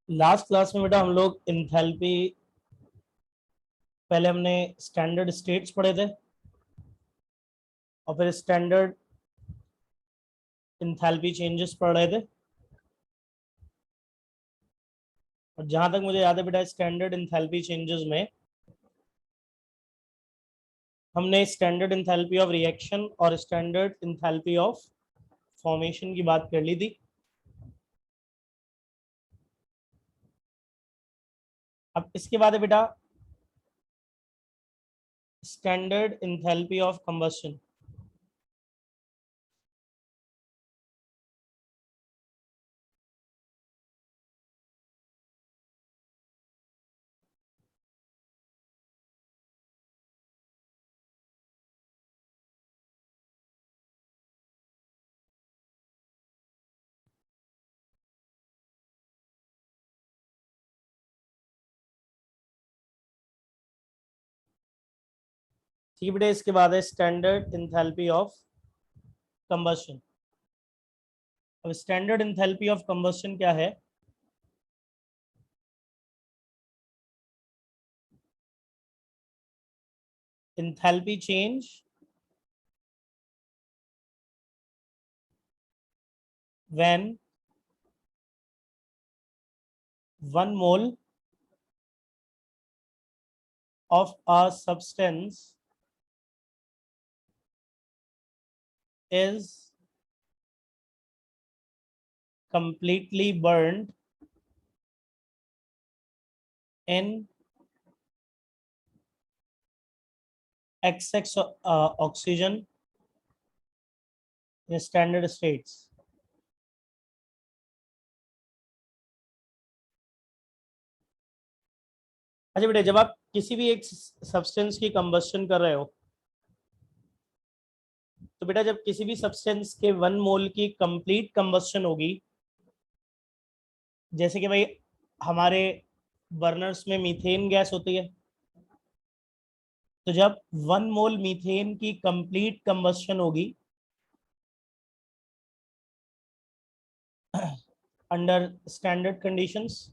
Last class में बेटा हम लोग इंथैल्पी, पहले हमने स्टैंडर्ड स्टेट्स पढ़े थे और फिर स्टैंडर्ड इंथैल्पी चेंजेस पढ़ रहे थे। और जहां तक मुझे याद है बेटा, स्टैंडर्ड इंथैल्पी चेंजेस में हमने स्टैंडर्ड इंथैल्पी ऑफ रिएक्शन और स्टैंडर्ड इंथैल्पी ऑफ फॉर्मेशन की बात कर ली थी। अब इसके बाद है बेटा स्टैंडर्ड इंथैल्पी ऑफ कंबस्शन। ठीक है बेटा, इसके बाद है स्टैंडर्ड इंथैल्पी ऑफ कंबस्शन। अब स्टैंडर्ड इंथैल्पी ऑफ कंबस्शन क्या है? enthalpy change when 1 mole of a substance is completely burned in excess oxygen in standard states। अच्छा बेटा, जब आप किसी भी एक सब्सटेंस की कंबस्शन कर रहे हो, तो बेटा जब किसी भी सब्सटेंस के 1 मोल की कंप्लीट कंबस्शन होगी, जैसे कि भाई हमारे बर्नर्स में मीथेन गैस होती है, तो जब 1 मोल मीथेन की कंप्लीट कंबस्शन होगी अंडर स्टैंडर्ड कंडीशंस,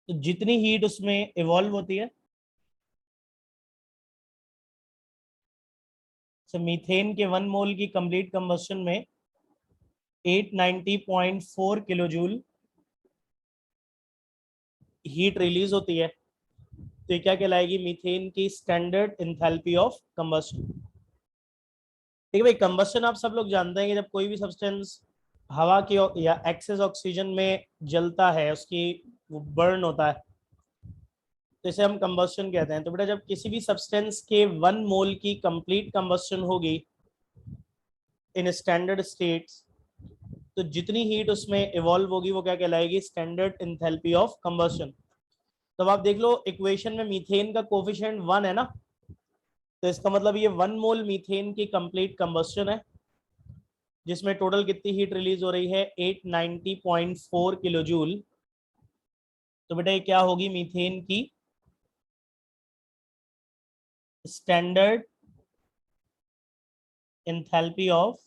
तो जितनी हीट उसमें इवॉल्व होती है, तो मीथेन के 1 मोल की कंप्लीट कंबस्शन में 890.4 किलो जूल हीट रिलीज होती है। तो ये क्या कहलाएगी? मीथेन की स्टैंडर्ड इंथैल्पी ऑफ कंबस्शन। ठीक है भाई, कंबस्शन आप सब लोग जानते हैं कि जब कोई भी सब्सटेंस हवा की या एक्सेस ऑक्सीजन में जलता है, उसकी वो बर्न होता है, तो इसे हम कंबस्शन कहते हैं। तो बेटा जब किसी भी सब्सटेंस के 1 मोल की कंप्लीट कंबस्शन होगी इन स्टैंडर्ड स्टेट्स, तो जितनी हीट उसमें इवॉल्व होगी वो क्या कहलाएगी? Standard enthalpy of combustion. तो अब आप देख लो, इक्वेशन में मीथेन का कोफिशिएंट 1 है ना, तो इसका मतलब ये 1 मोल मीथेन की कंप्लीट कंबस्शन है, जिसमें टोटल कितनी हीट रिलीज हो रही है? 890.4 किलो जूल। तो बेटा ये क्या होगी? मीथेन की स्टैंडर्ड इंथैल्पी ऑफ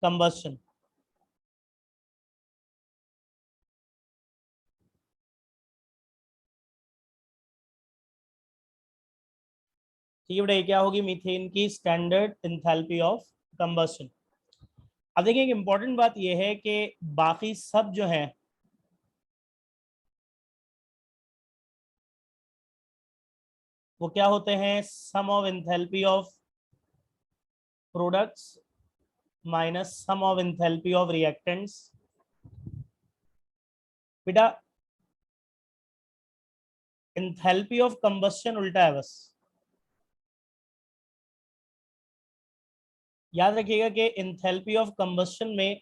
कंबस्शन। ठीक है बेटा, ये क्या होगी? मीथेन की स्टैंडर्ड इंथैल्पी ऑफ कंबस्शन। अब देखिए, एक इंपॉर्टेंट बात यह है कि बाकी सब जो है वो क्या होते हैं? Sum of enthalpy of products minus sum of enthalpy of reactants. बेटा इंथैल्पी ऑफ कंबस्शन उल्टा है बस। याद रखिएगा कि इंथैल्पी ऑफ कंबस्शन में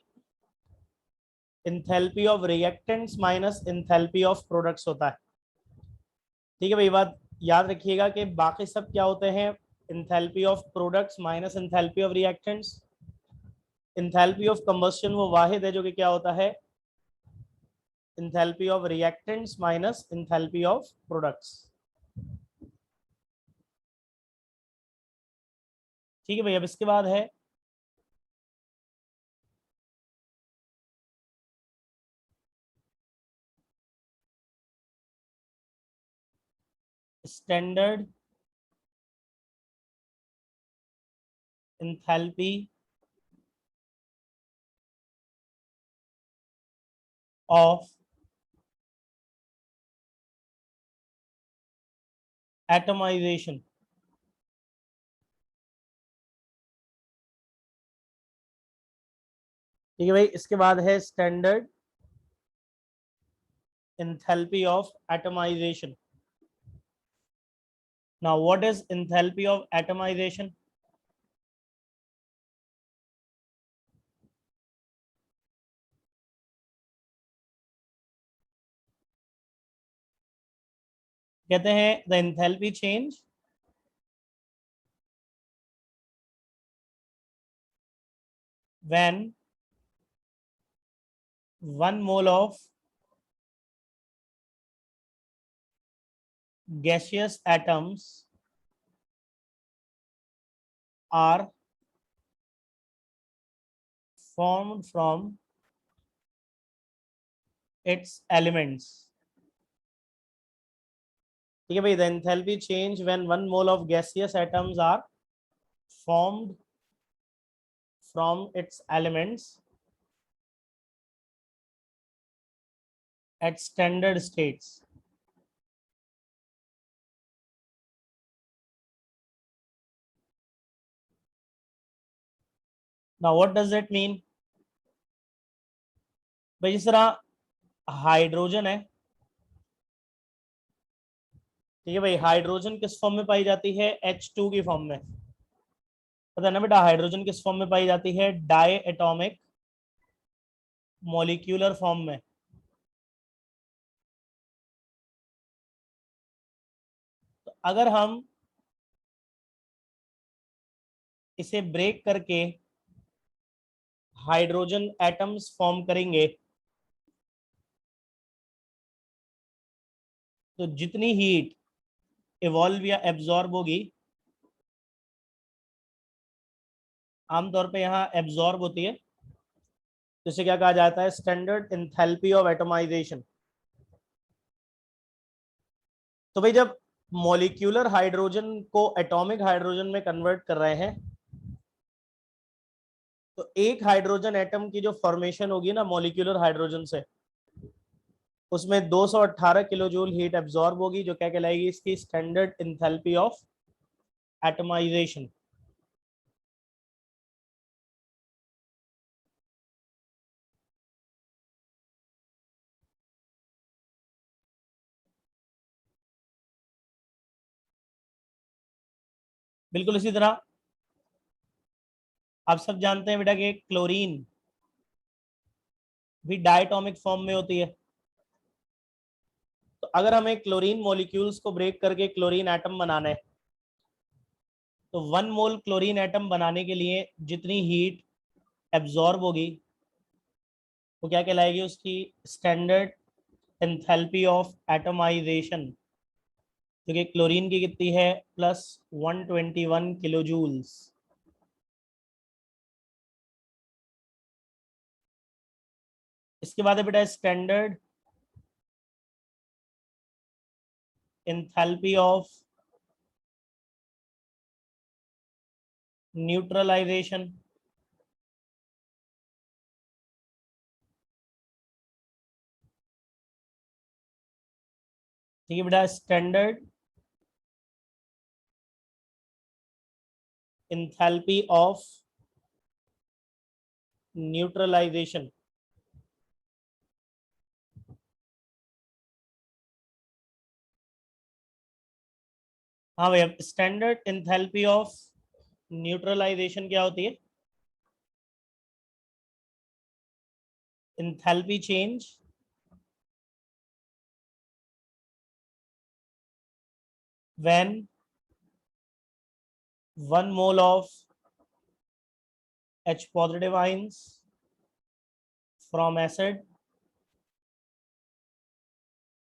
enthalpy of reactants minus enthalpy of products होता है। ठीक है भाई, बात याद रखिएगा कि बाकी सब क्या होते हैं? Enthalpy of products minus enthalpy of reactants. Enthalpy of combustion वो वाहिद है जो कि क्या होता है? Enthalpy of reactants minus enthalpy of products. ठीक है भाई, अब इसके बाद है standard enthalpy of atomization. ठीक है भाई, इसके बाद है standard enthalpy of atomization. Now what is enthalpy of atomization? कहते हैं the enthalpy change when 1 mole of gaseous atoms are formed from its elements. ठीक है भाई, the enthalpy change when 1 mole of gaseous atoms are formed from its elements at standard states. Now what does that mean? भाई जिस तरह hydrogen है, ठीक है भाई, हाइड्रोजन किस फॉर्म में पाई जाती है? H2 की फॉर्म में। पता है ना बेटा, हाइड्रोजन किस फॉर्म में पाई जाती है? डाई एटॉमिक मॉलिक्यूलर फॉर्म में। तो अगर हम इसे ब्रेक करके हाइड्रोजन एटम्स फॉर्म करेंगे तो जितनी हीट इवॉल्व या एब्जॉर्ब होगी, आमतौर पे यहाँ एब्जॉर्ब होती है, तो इसे क्या कहा जाता है? Standard enthalpy of atomisation. तो भाई जब मॉलिक्यूलर हाइड्रोजन को एटॉमिक हाइड्रोजन में कन्वर्ट कर रहे हैं, तो एक हाइड्रोजन एटम की जो फॉर्मेशन होगी ना मॉलिक्यूलर हाइड्रोजन से, उसमें 218 किलो जूल हीट एब्जॉर्ब होगी, जो क्या कहलाएगी? इसकी स्टैंडर्ड एंथैल्पी ऑफ एटमाइजेशन। बिल्कुल इसी तरह आप सब जानते हैं बेटा कि क्लोरीन भी डायटोमिक फॉर्म में होती है। तो अगर हमें क्लोरीन मॉलिक्यूल्स को ब्रेक करके क्लोरीन एटम बनाना है, तो 1 मोल क्लोरीन एटम बनाने के लिए जितनी हीट एब्जॉर्ब होगी वो क्या कहलाएगी? उसकी स्टैंडर्ड एंथैल्पी ऑफ एटमाइजेशन, जो कि क्लोरीन की कितनी है? Plus 121 kilo joules. इसके बाद है बेटा स्टैंडर्ड एंथैल्पी ऑफ न्यूट्रलाइजेशन। ठीक है बेटा, स्टैंडर्ड एंथैल्पी ऑफ न्यूट्रलाइजेशन। हाँ भैया, स्टैंडर्ड एंथैल्पी ऑफ न्यूट्रलाइजेशन क्या होती है? Enthalpy change when 1 mole of H positive ions from acid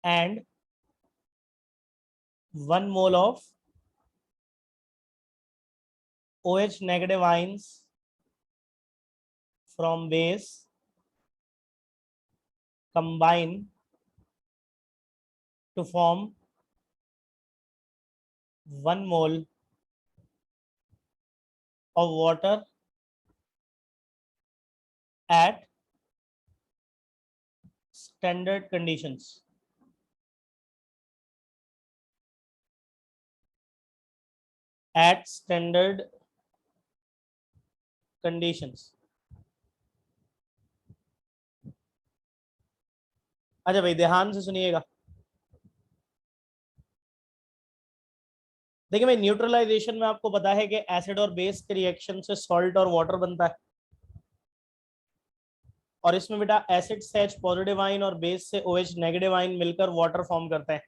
and 1 mole of OH negative ions from base combine to form 1 mole of water at standard conditions. At standard conditions. अच्छा भाई ध्यान से सुनिएगा। देखिए भाई न्यूट्रलाइजेशन में आपको पता है कि एसिड और बेस के रिएक्शन से सॉल्ट और वाटर बनता है, और इसमें बेटा एसिड से H पॉजिटिव आयन और बेस से OH नेगेटिव आयन मिलकर वाटर फॉर्म करते हैं।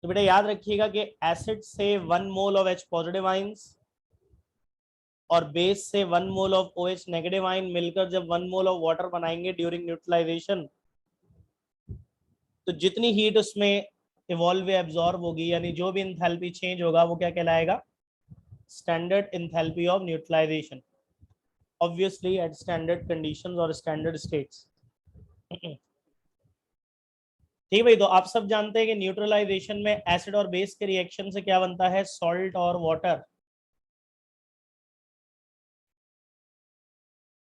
तो बेटा याद रखिएगा कि एसिड से 1 mole of H positive ions और बेस से 1 mole of OH negative ion मिलकर जब 1 मोल ऑफ वाटर बनाएंगे ड्यूरिंग न्यूट्रलाइजेशन, तो जितनी हीट उसमें इवॉल्व या एब्जॉर्ब होगी, यानी जो भी इंथैल्पी चेंज होगा, वो क्या कहलाएगा? Standard enthalpy of neutralisation, obviously at standard conditions और स्टैंडर्ड स्टेट्स। ठीक है भाई, तो आप सब जानते हैं कि न्यूट्रलाइजेशन में एसिड और बेस के रिएक्शन से क्या बनता है? सॉल्ट और वाटर।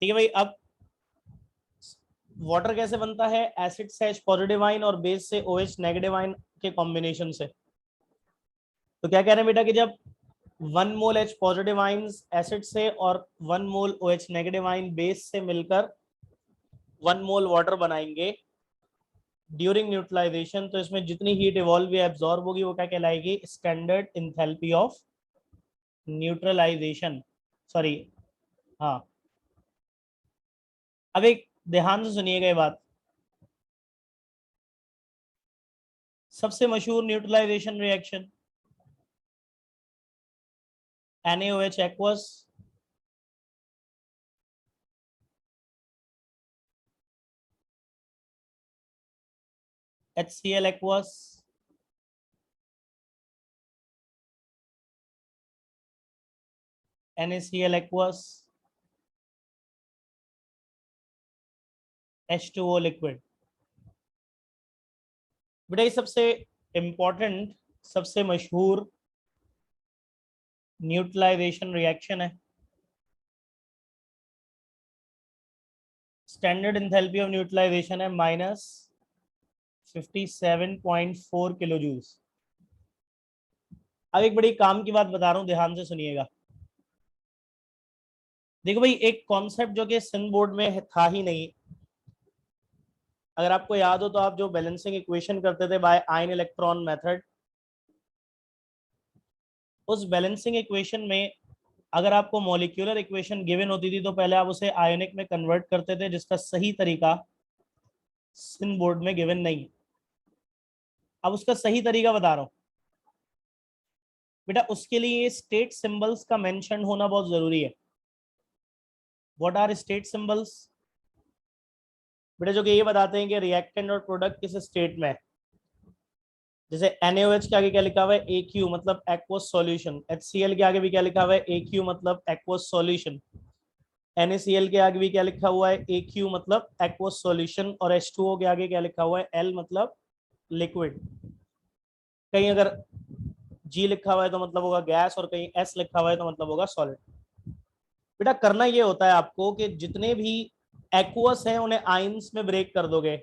ठीक है भाई, अब वाटर कैसे बनता है? एसिड से H पॉजिटिव आयन और बेस से OH नेगेटिव आयन के कॉम्बिनेशन से। तो क्या कह रहे हैं बेटा कि जब 1 मोल H पॉजिटिव आयंस एसिड से और 1 मोल OH नेगेटिव आयन बेस से मिलकर 1 मोल वाटर बनाएंगे ड्यूरिंग न्यूट्रलाइजेशन, तो इसमें जितनी हीट इवॉल्व या एब्जॉर्ब होगी वो क्या कहलाएगी? Standard enthalpy of neutralization. Sorry, हाँ। अब एक ध्यान से सुनिएगा ये बात, सबसे मशहूर neutralisation reaction NaOH aqueous, HCl aqueous, NaCl aqueous, H2O liquid. बेटा ये सबसे इंपॉर्टेंट, सबसे मशहूर न्यूट्रलाइजेशन रिएक्शन है। स्टैंडर्ड इंथैल्पी ऑफ न्यूट्रलाइजेशन है -57.4 किलो जूल्स। अब एक बड़ी काम की बात बता रहा हूं, ध्यान से सुनिएगा। देखो भाई, एक कॉन्सेप्ट जो कि सिंध बोर्ड में था ही नहीं, अगर आपको याद हो तो आप जो बैलेंसिंग इक्वेशन करते थे बाय आयन इलेक्ट्रॉन मेथड, उस बैलेंसिंग इक्वेशन में अगर आपको मॉलिक्यूलर इक्वेशन गिवन होती थी तो पहले आप उसे आयोनिक में कन्वर्ट करते थे, जिसका सही तरीका सिंध बोर्ड में गिवन नहीं। अब उसका सही तरीका बता रहा हूं बेटा। उसके लिए स्टेट सिंबल्स का मेंशन होना बहुत जरूरी है। What are state symbols? बेटा जो कि ये बताते हैं कि रिएक्टेंट और प्रोडक्ट किस स्टेट में है। जैसे NaOH के आगे क्या लिखा हुआ है? AQ मतलब एक्वस सॉल्यूशन। HCl के आगे भी क्या लिखा हुआ है? AQ मतलब एक्वस सॉल्यूशन। NaCl के आगे भी क्या लिखा हुआ है? AQ मतलब एक्वस सॉल्यूशन। और H2O के आगे क्या लिखा हुआ है? L मतलब लिक्विड। कहीं अगर G लिखा हुआ है तो मतलब होगा गैस, और कहीं S लिखा हुआ है तो मतलब होगा सॉलिड। बेटा करना ये होता है आपको कि जितने भी एक्वस हैं उन्हें आयंस में ब्रेक कर दोगे,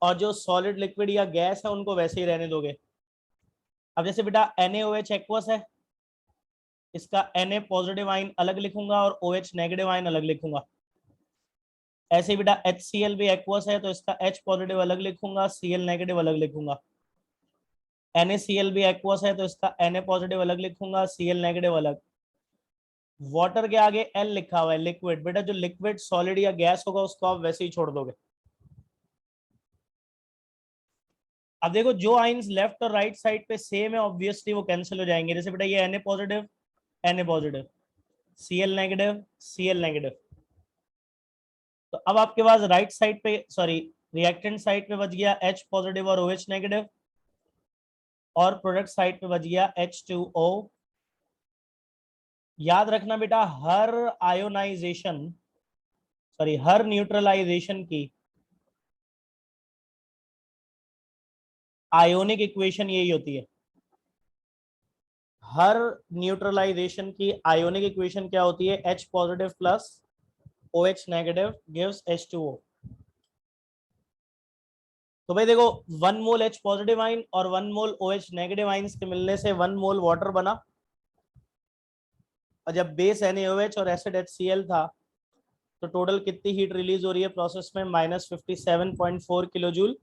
और जो सॉलिड लिक्विड या गैस है उनको वैसे ही रहने दोगे। अब जैसे बेटा NaOH एक्वस है, इसका Na पॉजिटिव आयन अलग लिखूंगा और OH नेगेटिव आयन अलग लिखूंगा। ऐसे ही बेटा HCl भी एक्वस है, तो इसका H पॉजिटिव अलग लिखूंगा, Cl नेगेटिव अलग लिखूंगा। NaCl भी एक्वस है, तो इसका Na पॉजिटिव अलग लिखूंगा, Cl नेगेटिव अलग। वाटर के आगे L लिखा हुआ है, लिक्विड। बेटा जो लिक्विड सॉलिड या गैस होगा उसको आप वैसे ही छोड़ दोगे। अब देखो जो आइंस लेफ्ट और राइट साइड पे सेम है, ऑब्वियसली वो कैंसिल हो जाएंगे। जैसे बेटा ये Na positive, Na positive, Cl negative, Cl negative. तो अब आपके पास राइट साइड पे, सॉरी रिएक्टेंट साइड पे बच गया H पॉजिटिव और OH नेगेटिव, और प्रोडक्ट साइड पे बच गया H2O। याद रखना बेटा, हर आयोनाइजेशन, सॉरी हर न्यूट्रलाइजेशन की आयोनिक इक्वेशन यही होती है। हर न्यूट्रलाइजेशन की आयोनिक इक्वेशन क्या होती है? H positive plus OH negative gives H2O। तो भाई देखो, 1 मोल H पॉजिटिव आइन और 1 मोल OH नेगेटिव आइंस के मिलने से 1 मोल वाटर बना, और जब बेस NaOH और एसिड HCl था तो टोटल कितनी हीट रिलीज हो रही है प्रोसेस में? -57.4 किलो जूल,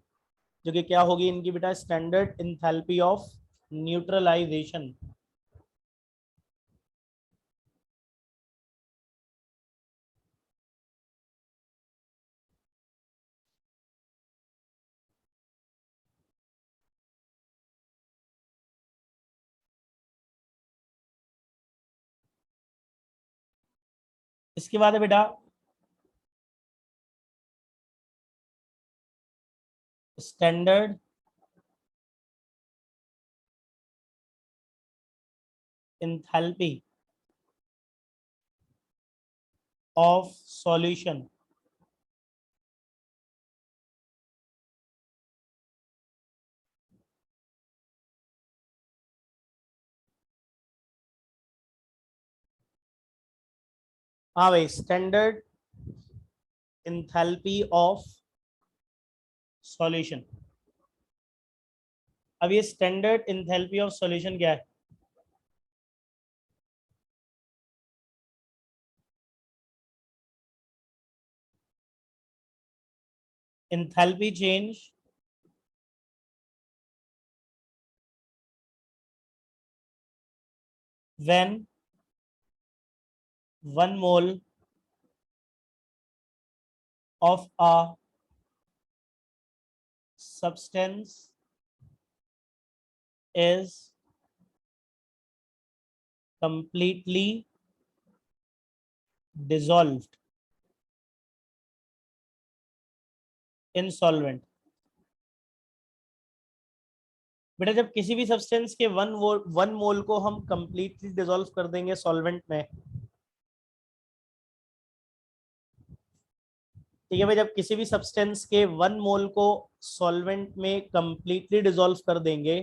जो कि क्या होगी इनकी बेटा? Standard enthalpy of neutralisation. इसके बाद है बेटा स्टैंडर्ड इंथैल्पी ऑफ सॉल्यूशन। हाँ भाई, स्टैंडर्ड इंथैल्पी ऑफ सॉल्यूशन। अब ये स्टैंडर्ड इंथैल्पी ऑफ सॉल्यूशन क्या है? Enthalpy change when 1 mole of a substance is completely dissolved in solvent। बेटा जब किसी भी सब्सटेंस के 1 मोल को हम कंप्लीटली डिसॉल्व कर देंगे सॉल्वेंट में, ठीक है भाई, जब किसी भी सब्सटेंस के 1 मोल को सॉल्वेंट में कंप्लीटली डिसॉल्व कर देंगे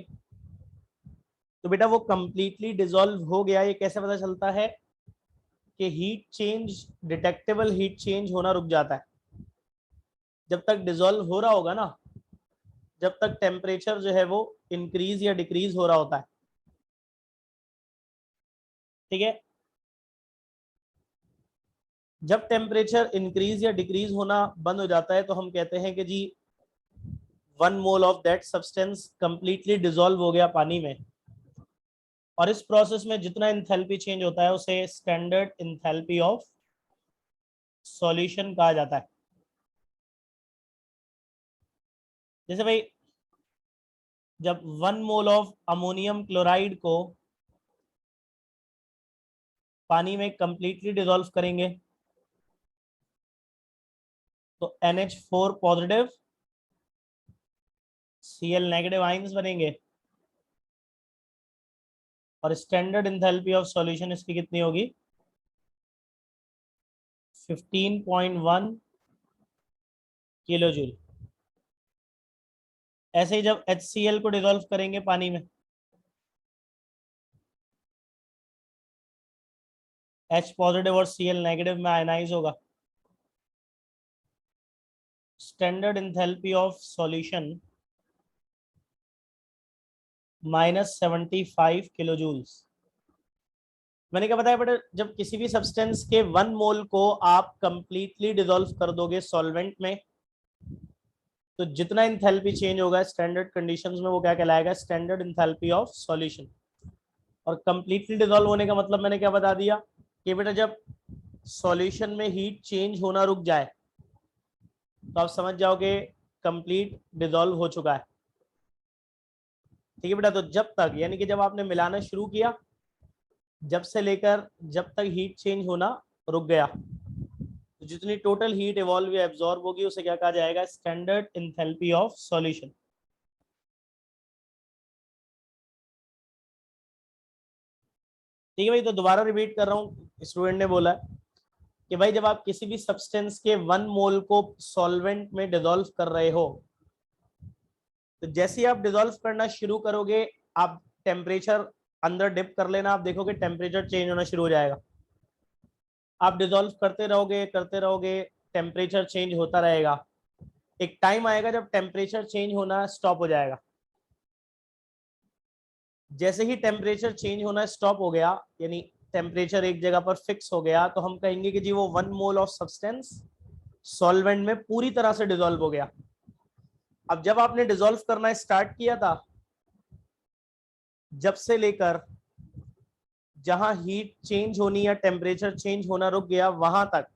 तो बेटा वो कंप्लीटली डिसॉल्व हो गया, ये कैसे पता चलता है? कि heat change, detectable heat change होना रुक जाता है। जब तक डिसॉल्व हो रहा होगा ना, जब तक टेम्परेचर जो है वो इंक्रीज या डिक्रीज हो रहा होता है, ठीक है। जब टेम्परेचर इंक्रीज या डिक्रीज होना बंद हो जाता है तो हम कहते हैं कि जी 1 mole of that substance completely dissolve हो गया पानी में। और इस प्रोसेस में जितना इंथैल्पी चेंज होता है उसे स्टैंडर्ड इंथैल्पी ऑफ सॉल्यूशन कहा जाता है। जैसे भाई जब 1 मोल ऑफ अमोनियम क्लोराइड को पानी में कंप्लीटली डिसॉल्व करेंगे तो NH4 positive Cl negative ions बनेंगे, और स्टैंडर्ड इंथैल्पी ऑफ सॉल्यूशन इसकी कितनी होगी? 15.1 किलो जूल। ऐसे ही जब HCl को डिसॉल्व करेंगे पानी में, H पॉजिटिव और Cl नेगेटिव में आयनाइज होगा। Standard enthalpy of solution -75 kilo joules. मैंने क्या बताया बेटा, जब किसी भी सब्सटेंस के 1 मोल को आप कंप्लीटली डिसॉल्व कर दोगे सॉल्वेंट में तो जितना इंथैल्पी चेंज होगा स्टैंडर्ड कंडीशंस में वो क्या कहलाएगा? Standard enthalpy of solution. और कंप्लीटली डिसॉल्व होने का मतलब मैंने क्या बता दिया कि बेटा जब सॉल्यूशन में हीट चेंज होना रुक जाए तो आप समझ जाओगे कंप्लीट डिसॉल्व हो चुका है, ठीक है बेटा। तो जब तक, यानी कि जब आपने मिलाना शुरू किया, जब से लेकर जब तक हीट चेंज होना रुक गया, तो जितनी टोटल हीट इवॉल्व या एब्जॉर्ब होगी उसे क्या कहा जाएगा? Standard enthalpy of solution. ठीक है भाई, तो दोबारा रिपीट कर रहा हूँ, स्टूडेंट ने बोला कि भाई जब आप किसी भी सब्सटेंस के 1 मोल को सॉल्वेंट में डिसॉल्व कर रहे हो तो जैसे ही आप डिसॉल्व करना शुरू करोगे आप टेम्परेचर अंदर डिप कर लेना, आप देखोगे टेम्परेचर चेंज होना शुरू हो जाएगा। आप डिजोल्व करते रहोगे, टेम्परेचर चेंज होता रहेगा। एक टाइम आएगा जब टेम्परेचर चेंज होना स्टॉप हो जाएगा। जैसे ही टेम्परेचर चेंज होना स्टॉप हो गया, यानी टेम्परेचर एक जगह पर फिक्स हो गया, तो हम कहेंगे कि जी वो 1 मोल ऑफ सब्सटेंस सॉल्वेंट में पूरी तरह से डिसॉल्व हो गया। अब जब आपने डिसॉल्व करना स्टार्ट किया था, जब से लेकर जहां हीट चेंज होनी या टेम्परेचर चेंज होना रुक गया, वहां तक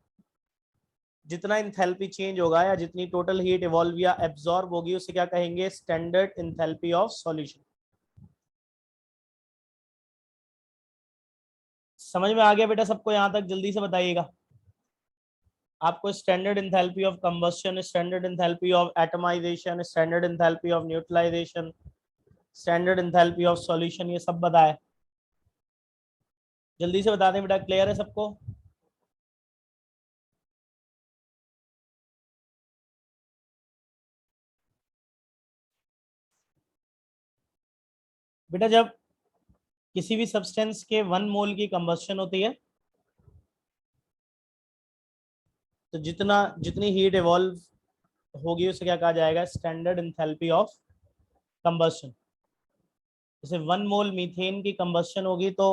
जितना इंथैल्पी चेंज होगा या जितनी टोटल हीट इवॉल्व या एब्जॉर्ब होगी, उसे क्या कहेंगे? Standard enthalpy of solution. समझ में आ गया बेटा सबको? यहां तक जल्दी से बताइएगा। आपको standard enthalpy of combustion, standard enthalpy of atomisation, standard enthalpy of neutralisation, standard enthalpy of solution, ये सब बताए। जल्दी से बता दें बेटा, क्लियर है सबको? बेटा जब किसी भी सब्सटेंस के 1 मोल की कंबस्शन होती है, तो जितनी हीट इवॉल्व होगी उसे क्या कहा जाएगा? Standard enthalpy of combustion. जैसे 1 मोल मीथेन की कंबस्शन होगी तो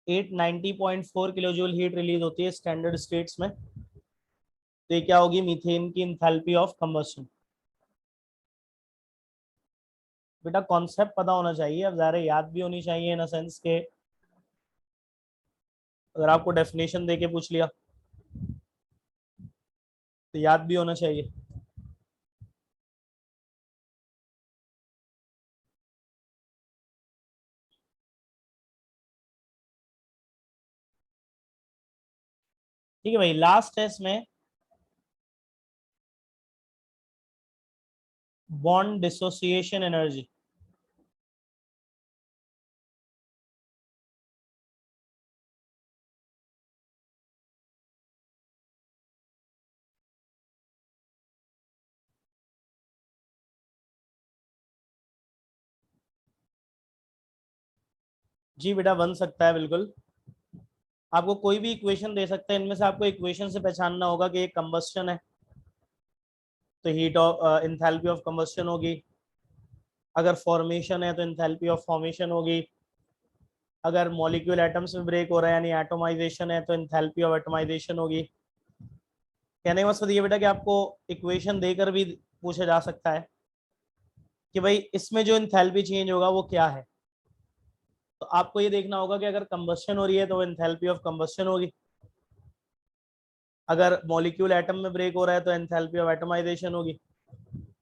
890.4 किलो जूल हीट रिलीज होती है स्टैंडर्ड स्टेट्स में। तो ये क्या होगी? मीथेन की इंथैल्पी ऑफ कंबस्शन। बेटा कॉन्सेप्ट पता होना चाहिए, अब ज़रा याद भी होनी चाहिए, इन सेंस के अगर आपको डेफिनेशन देके पूछ लिया तो याद भी होना चाहिए। ठीक है भाई, लास्ट है इसमें बॉन्ड डिसोसिएशन एनर्जी। जी बेटा बन सकता है बिल्कुल। आपको कोई भी इक्वेशन दे सकते हैं, इनमें से आपको इक्वेशन से पहचानना होगा कि एक कंबस्शन है तो heat of enthalpy of combustion होगी। अगर फॉर्मेशन है तो इंथैल्पी ऑफ फॉर्मेशन होगी। अगर मॉलिक्यूल एटम्स में ब्रेक हो रहा है यानी एटोमाइजेशन है तो इंथैल्पी ऑफ एटोमाइजेशन होगी। कहने का मकसद ये बेटा कि आपको इक्वेशन देकर भी पूछा जा सकता है कि भाई इसमें जो इंथैल्पी चेंज होगा वो क्या है। तो आपको ये देखना होगा कि अगर कंबस्शन हो रही है तो वो इंथैल्पी ऑफ कंबस्शन होगी। अगर मॉलिक्यूल एटम में ब्रेक हो रहा है तो एंथैल्पी ऑफ एटमाइजेशन होगी।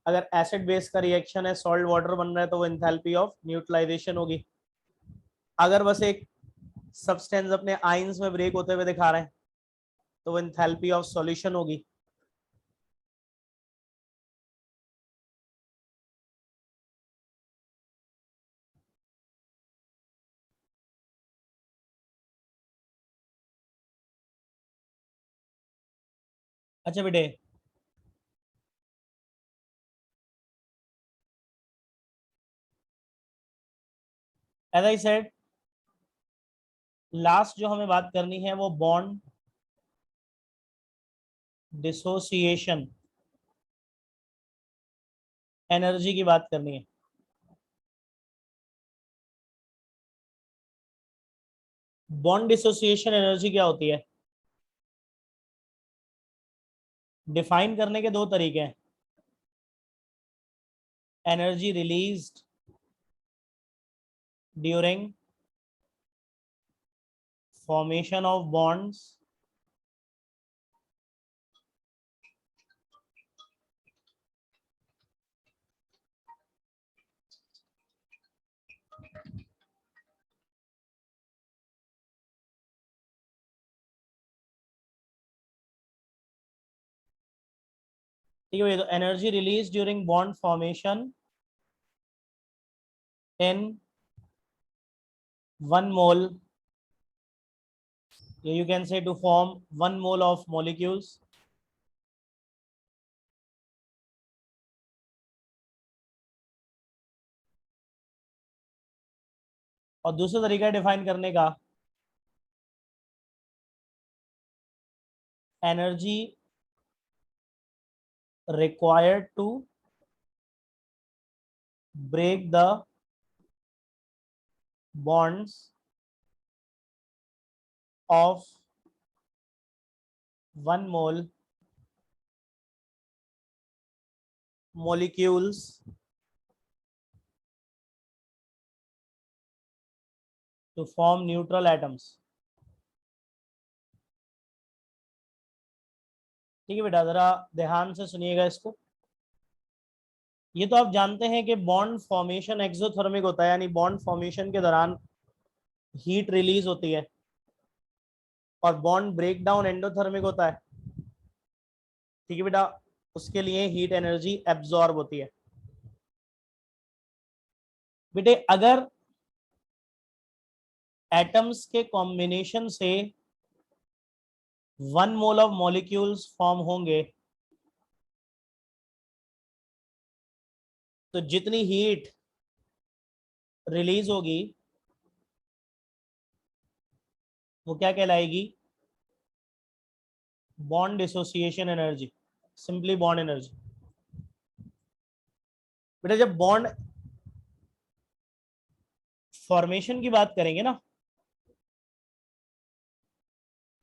अगर एसिड बेस का रिएक्शन है, सॉल्ट वाटर बन रहा है, तो वो एंथैल्पी ऑफ न्यूट्रलाइजेशन होगी। अगर बस एक सब्सटेंस अपने आयंस में ब्रेक होते हुए दिखा रहे हैं तो वो एंथैल्पी ऑफ सॉल्यूशन होगी। अच्छा बेटे, एज आई सेड, लास्ट जो हमें बात करनी है वो बॉन्ड डिसोसिएशन एनर्जी की बात करनी है। बॉन्ड डिसोसिएशन एनर्जी क्या होती है? डिफाइन करने के दो तरीके हैं। Energy released during formation of bonds ठीक है। तो energy release during bond formation in 1 mole, you can say to form 1 mole of molecules और दूसरा तरीका डिफाइन करने का, energy required to break the bonds of 1 mole molecules to form neutral atoms। ठीक है बेटा, जरा ध्यान से सुनिएगा इसको। ये तो आप जानते हैं कि बॉन्ड फॉर्मेशन एक्सोथर्मिक होता है, यानी बॉन्ड फॉर्मेशन के दौरान हीट रिलीज होती है, और बॉन्ड ब्रेकडाउन एंडोथर्मिक होता है। ठीक है बेटा, उसके लिए हीट एनर्जी एब्जॉर्ब होती है। बेटे अगर एटम्स के कॉम्बिनेशन से 1 मोल ऑफ मॉलिक्यूल्स फॉर्म होंगे, तो जितनी हीट रिलीज होगी वो क्या कहलाएगी? Bond dissociation energy, simply bond energy. बेटा जब बॉन्ड फॉर्मेशन की बात करेंगे ना,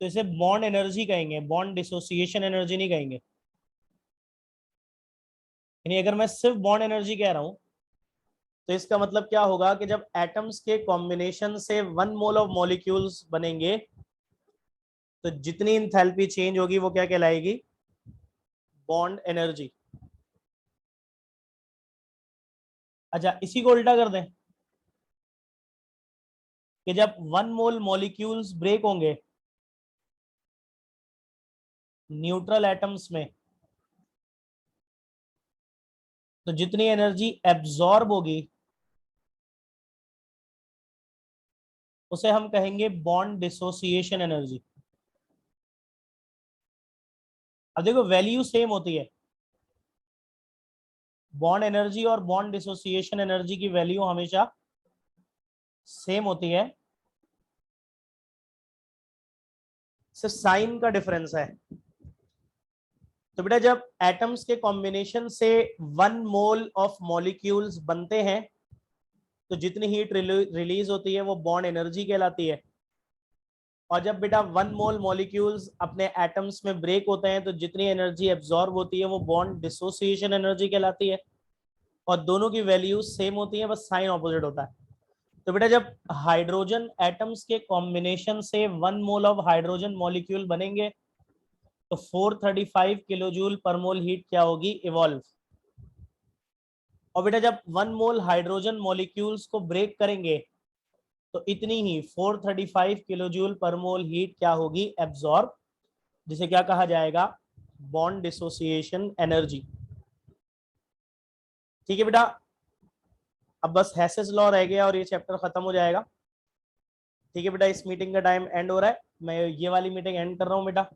तो इसे बॉन्ड एनर्जी कहेंगे, बॉन्ड डिसोसिएशन एनर्जी नहीं कहेंगे। यानी अगर मैं सिर्फ बॉन्ड एनर्जी कह रहा हूं, तो इसका मतलब क्या होगा कि जब एटम्स के कॉम्बिनेशन से 1 मोल ऑफ मॉलिक्यूल्स बनेंगे, तो जितनी इंथैल्पी चेंज होगी वो क्या कहलाएगी? Bond energy. अच्छा, इसी को उल्टा कर दें कि जब 1 मोल मॉलिक्यूल्स ब्रेक होंगे न्यूट्रल एटम्स में, तो जितनी एनर्जी एब्जॉर्ब होगी उसे हम कहेंगे बॉन्ड डिसोसिएशन एनर्जी। अब देखो वैल्यू सेम होती है, बॉन्ड एनर्जी और बॉन्ड डिसोसिएशन एनर्जी की वैल्यू हमेशा सेम होती है, सिर्फ साइन का डिफरेंस है। तो बेटा जब एटम्स के कॉम्बिनेशन से 1 मोल ऑफ मॉलिक्यूल्स बनते हैं, तो जितनी हीट रिलीज होती है वो बॉन्ड एनर्जी कहलाती है। और जब बेटा 1 मोल मॉलिक्यूल्स अपने एटम्स में ब्रेक होते हैं, तो जितनी एनर्जी एब्जॉर्ब होती है वो बॉन्ड डिसोसिएशन एनर्जी कहलाती है। और दोनों की वैल्यू सेम होती है, बस साइन ऑपोजिट होता है। तो बेटा जब हाइड्रोजन एटम्स के कॉम्बिनेशन से 1 मोल ऑफ हाइड्रोजन मॉलिक्यूल बनेंगे, तो 435 किलो जूल पर मोल हीट क्या होगी? इवॉल्व। और बेटा जब 1 मोल हाइड्रोजन मॉलिक्यूल्स को ब्रेक करेंगे, तो इतनी ही 435 किलो जूल पर मोल हीट क्या होगी? एब्जॉर्ब, जिसे क्या कहा जाएगा? Bond dissociation energy. ठीक है बेटा, अब बस हेसेस लॉ रह गया और ये चैप्टर खत्म हो जाएगा। ठीक है बेटा, इस मीटिंग का टाइम एंड हो रहा है, मैं ये वाली मीटिंग एंड कर रहा हूँ बेटा।